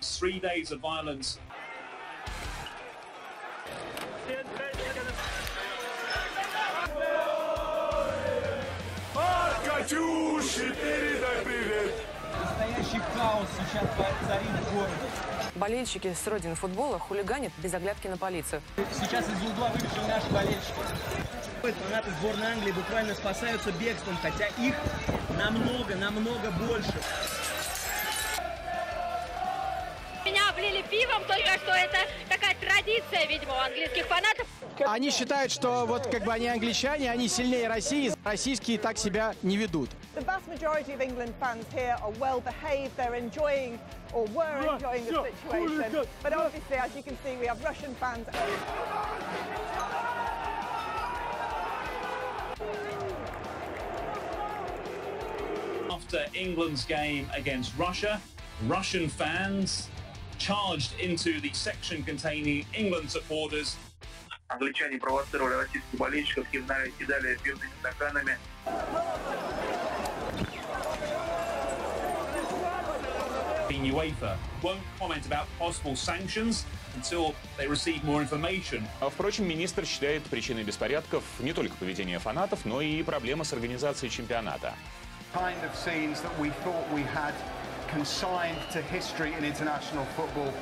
3 days of violence. Настоящий хаос сейчас царит в городе. Болельщики с родины футбола хулиганят без оглядки на полицию. Сейчас из угла выбежали наши болельщики. Фанаты сборной Англии буквально спасаются бегством, хотя их намного больше. Меня облили пивом, только что это такая традиция, видимо, у английских фанатов. Они считают, что вот как бы они англичане, они сильнее России, российские так себя не ведут. The vast majority of England fans here are well behaved. They're enjoying or were enjoying the situation. But obviously, as you can see, we have Russian fans. After England's game against Russia, Russian fans charged into the section containing England supporters. Англичане провоцировали российских болельщиков, кидали пивными стаканами. The UEFA won't comment about possible sanctions until they receive more information. Впрочем, министр считает причиной беспорядков не только поведение фанатов, но и проблемы с организацией чемпионата. Kind of scenes that we thought we had consigned to history in international football.